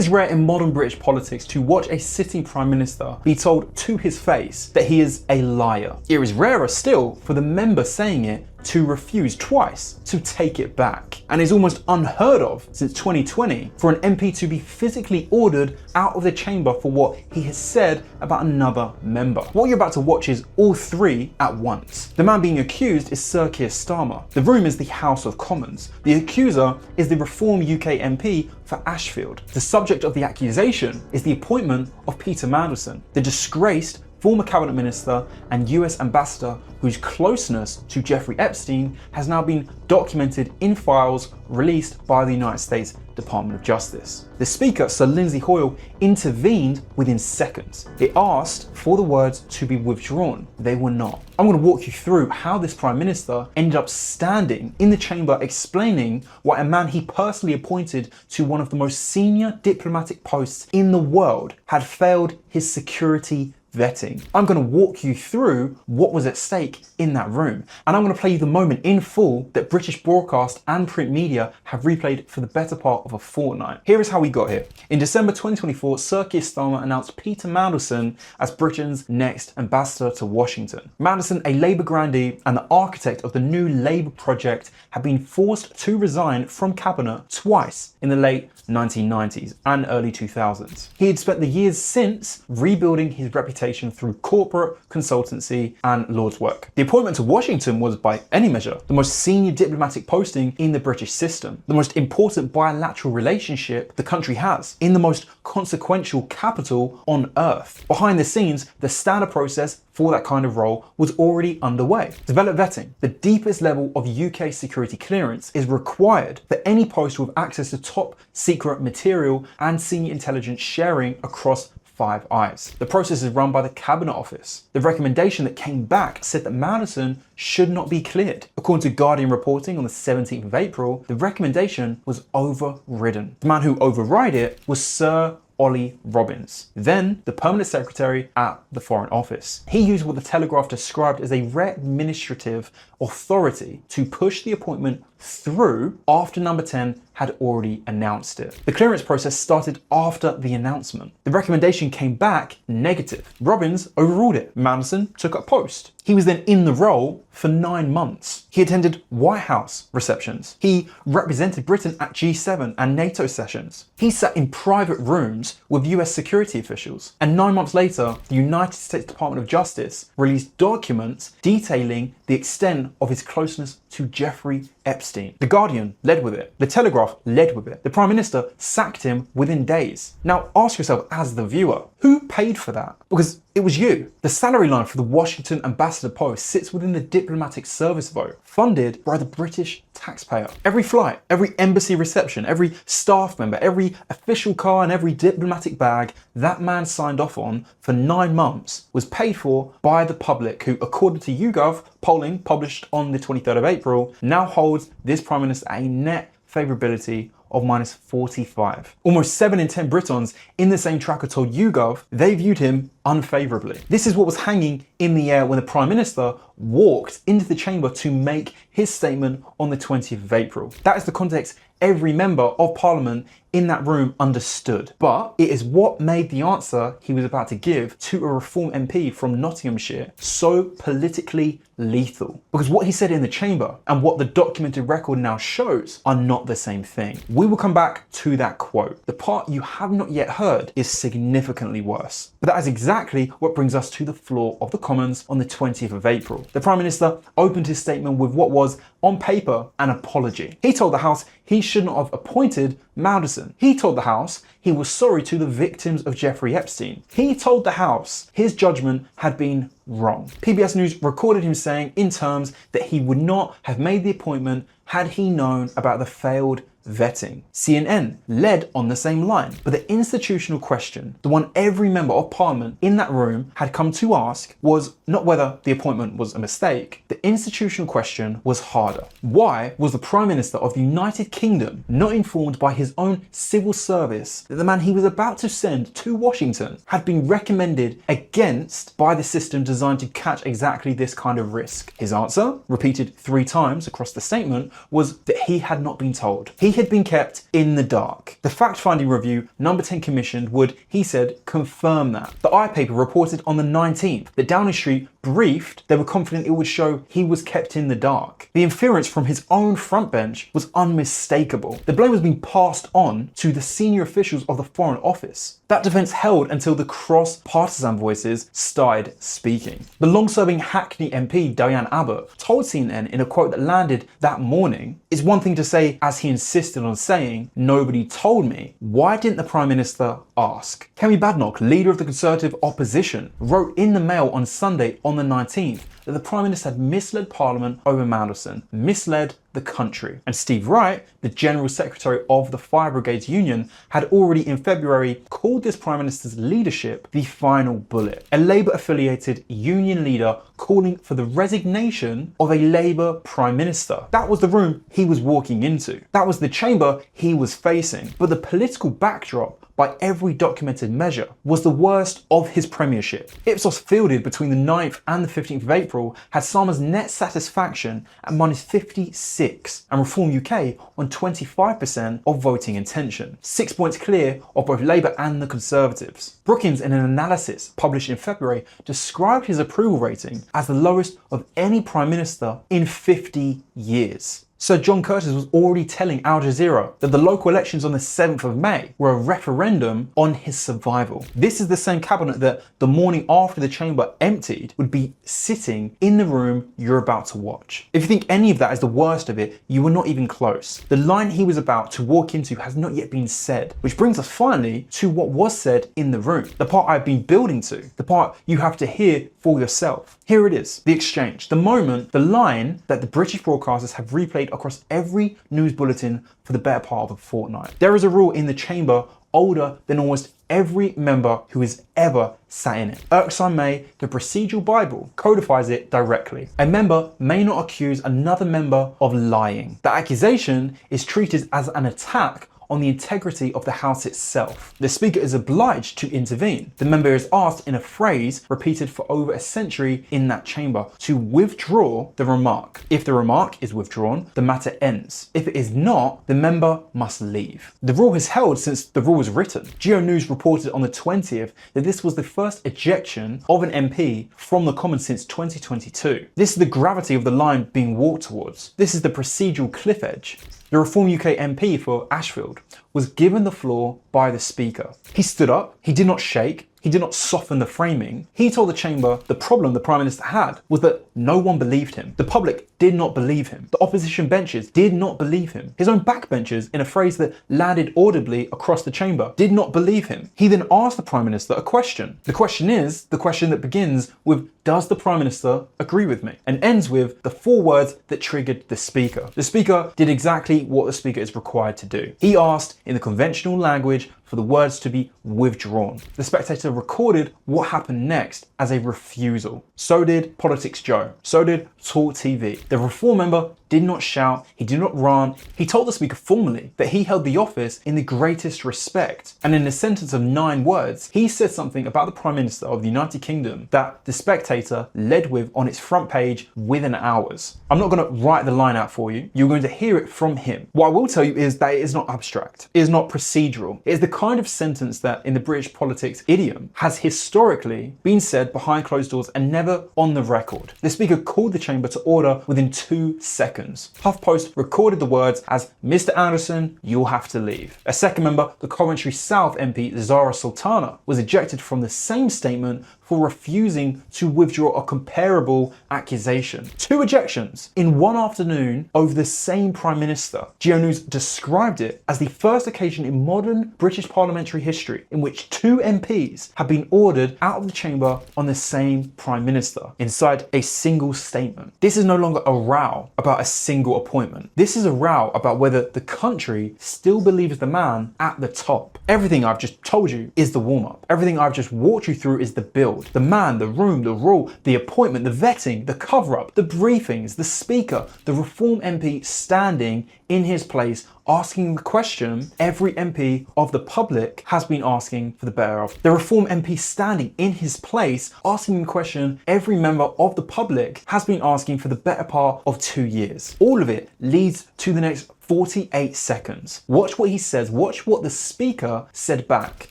is rare in modern British politics to watch a sitting Prime Minister be told to his face that he is a liar. It is rarer still for the member saying it to refuse twice to take it back. And it's almost unheard of since 2020 for an MP to be physically ordered out of the chamber for what he has said about another member. What you're about to watch is all three at once. The man being accused is Sir Keir Starmer. The room is the House of Commons. The accuser is the Reform UK MP for Ashfield. The subject of the accusation is the appointment of Peter Mandelson, the disgraced former cabinet minister and US ambassador whose closeness to Jeffrey Epstein has now been documented in files released by the United States Department of Justice. The Speaker, Sir Lindsay Hoyle, intervened within seconds. It asked for the words to be withdrawn. They were not. I'm going to walk you through how this Prime Minister ended up standing in the chamber explaining why a man he personally appointed to one of the most senior diplomatic posts in the world had failed his security vetting. I'm going to walk you through what was at stake in that room, and I'm going to play you the moment in full that British broadcast and print media have replayed for the better part of a fortnight. Here is how we got here. In December 2024, Sir Keir Starmer announced Peter Mandelson as Britain's next ambassador to Washington. Mandelson, a Labour grandee and the architect of the new Labour project, had been forced to resign from cabinet twice in the late 1990s and early 2000s. He had spent the years since rebuilding his reputation through corporate consultancy and Lord's work. The appointment to Washington was, by any measure, the most senior diplomatic posting in the British system, the most important bilateral relationship the country has, in the most consequential capital on earth. Behind the scenes, the standard process for that kind of role was already underway. Develop vetting. The deepest level of UK security clearance is required for any post with access to top secret material and senior intelligence sharing across Five Eyes. The process is run by the Cabinet Office. The recommendation that came back said that Mandelson should not be cleared. According to Guardian reporting on the 17th of April, the recommendation was overridden. The man who overrode it was Sir Ollie Robbins, then the permanent secretary at the Foreign Office. He used what the Telegraph described as a rare administrative authority to push the appointment through after number 10 had already announced it. The clearance process started after the announcement. The recommendation came back negative. Robbins overruled it. Mandelson took up post. He was then in the role for 9 months. He attended White House receptions. He represented Britain at G7 and NATO sessions. He sat in private rooms with US security officials. And 9 months later, the United States Department of Justice released documents detailing the extent of his closeness to Jeffrey Epstein. The Guardian led with it. The Telegraph led with it. The Prime Minister sacked him within days. Now ask yourself as the viewer, who paid for that? Because it was you. The salary line for the Washington ambassador post sits within the diplomatic service vote, funded by the British taxpayer. Every flight, every embassy reception, every staff member, every official car and every diplomatic bag that man signed off on for 9 months was paid for by the public, who, according to YouGov polling published on the 23rd of April, now holds this Prime Minister at a net favourability of -45. Almost 7 in 10 Britons in the same tracker told YouGov they viewed him unfavourably. This is what was hanging in the air when the Prime Minister walked into the chamber to make his statement on the 20th of April. That is the context every member of Parliament in that room understood. But it is what made the answer he was about to give to a Reform MP from Nottinghamshire so politically lethal. Because what he said in the chamber and what the documented record now shows are not the same thing. We will come back to that quote. The part you have not yet heard is significantly worse. But that is exactly what brings us to the floor of the Commons on the 20th of April. The Prime Minister opened his statement with what was, on paper, an apology. He told the House he should not have appointed Mandelson. He told the House he was sorry to the victims of Jeffrey Epstein. He told the House his judgment had been wrong. PBS News recorded him saying in terms that he would not have made the appointment had he known about the failed vetting. CNN led on the same line, but the institutional question, the one every member of Parliament in that room had come to ask, was not whether the appointment was a mistake. The institutional question was harder. Why was the Prime Minister of the United Kingdom not informed by his own civil service that the man he was about to send to Washington had been recommended against by the system designed to catch exactly this kind of risk? His answer, repeated 3 times across the statement, was that he had not been told. He had been kept in the dark. The fact-finding review Number 10 commissioned would, he said, confirm that. The iPaper reported on the 19th that Downing Street briefed they were confident it would show he was kept in the dark. The inference from his own front bench was unmistakable. The blame was being passed on to the senior officials of the Foreign Office. That defence held until the cross-partisan voices started speaking. The long-serving Hackney MP Diane Abbott told CNN in a quote that landed that morning, "It's one thing to say, as he insisted on saying, nobody told me. Why didn't the Prime Minister ask?" Kemi Badenoch, leader of the Conservative opposition, wrote in the Mail on Sunday on the 19th that the Prime Minister had misled Parliament over Mandelson, misled the country. And Steve Wright, the General Secretary of the Fire Brigades Union, had already in February called this Prime Minister's leadership the final bullet. A Labour-affiliated union leader calling for the resignation of a Labour Prime Minister. That was the room he was walking into. That was the chamber he was facing. But the political backdrop, by every documented measure, was the worst of his premiership. Ipsos fielded between the 9th and the 15th of April had Starmer's net satisfaction at -56 and Reform UK on 25% of voting intention, 6 points clear of both Labour and the Conservatives. Brookings, in an analysis published in February, described his approval rating as the lowest of any Prime Minister in 50 years. Sir John Curtis was already telling Al Jazeera that the local elections on the 7th of May were a referendum on his survival. This is the same cabinet that the morning after the chamber emptied would be sitting in the room you're about to watch. If you think any of that is the worst of it, you were not even close. The line he was about to walk into has not yet been said, which brings us finally to what was said in the room, the part I've been building to, the part you have to hear for yourself. Here it is, the exchange, the moment, the line that the British broadcasters have replayed across every news bulletin for the better part of a fortnight. There is a rule in the chamber older than almost every member who has ever sat in it. Irksome May, the procedural Bible, codifies it directly. A member may not accuse another member of lying. The accusation is treated as an attack on the integrity of the House itself. The Speaker is obliged to intervene. The member is asked in a phrase repeated for over a century in that chamber to withdraw the remark. If the remark is withdrawn, the matter ends. If it is not, the member must leave. The rule has held since the rule was written. Geo News reported on the 20th that this was the first ejection of an MP from the Commons since 2022. This is the gravity of the line being walked towards. This is the procedural cliff edge. The Reform UK MP for Ashfield was given the floor by the Speaker. He stood up, he did not shake, he did not soften the framing. He told the chamber the problem the Prime Minister had was that no one believed him. The public did not believe him. The opposition benches did not believe him. His own backbenchers, in a phrase that landed audibly across the chamber, did not believe him. He then asked the Prime Minister a question. The question is the question that begins with, does the Prime Minister agree with me? And ends with the 4 words that triggered the Speaker. The Speaker did exactly what the Speaker is required to do. He asked, in the conventional language, for the words to be withdrawn. The Spectator recorded what happened next as a refusal. So did Politics Joe. So did Talk TV. The Reform member did not shout, he did not run. He told the Speaker formally that he held the office in the greatest respect. And in a sentence of 9 words, he said something about the Prime Minister of the United Kingdom that the Spectator led with on its front page within hours. I'm not going to write the line out for you. You're going to hear it from him. What I will tell you is that it is not abstract. It is not procedural. It is the kind of sentence that in the British politics idiom has historically been said behind closed doors and never on the record. The Speaker called the chamber to order within 2 seconds. HuffPost recorded the words as, "Mr. Anderson, you'll have to leave." A second member, the Coventry South MP Zara Sultana, was ejected from the same statement for refusing to withdraw a comparable accusation. 2 ejections in one afternoon over the same Prime Minister. Geo News described it as the first occasion in modern British parliamentary history in which 2 MPs have been ordered out of the chamber on the same Prime Minister inside a single statement. This is no longer a row about a single appointment. This is a row about whether the country still believes the man at the top. Everything I've just told you is the warm-up. Everything I've just walked you through is the build. The man, the room, the rule, the appointment, the vetting, the cover-up, the briefings, the Speaker, the Reform MP standing in his place asking the question every MP of the public has been asking for the better of. The Reform MP standing in his place asking the question every member of the public has been asking for the better part of 2 years. All of it leads to the next 48 seconds. Watch what he says, watch what the speaker said back,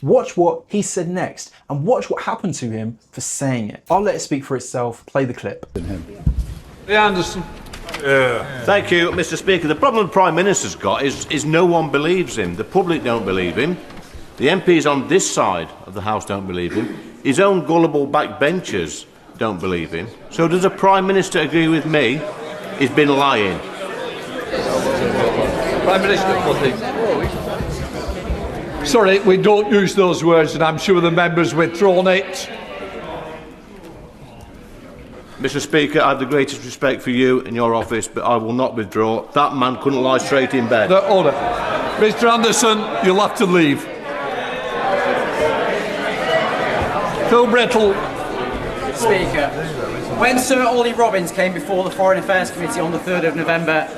watch what he said next, and watch what happened to him for saying it. I'll let it speak for itself. Play the clip. Anderson. Thank you, Mr. Speaker. The problem the Prime Minister's got is no one believes him. The public don't believe him. The MPs on this side of the House don't believe him. His own gullible backbenchers don't believe him. So does the Prime Minister agree with me? He's been lying. Prime Minister, please. Sorry, we don't use those words, and I'm sure the members withdrawn it. Mr. Speaker, I have the greatest respect for you and your office, but I will not withdraw. That man couldn't lie straight in bed. Order. Mr. Anderson, you'll have to leave. Phil Brettle. Speaker, when Sir Ollie Robbins came before the Foreign Affairs Committee on the 3rd of November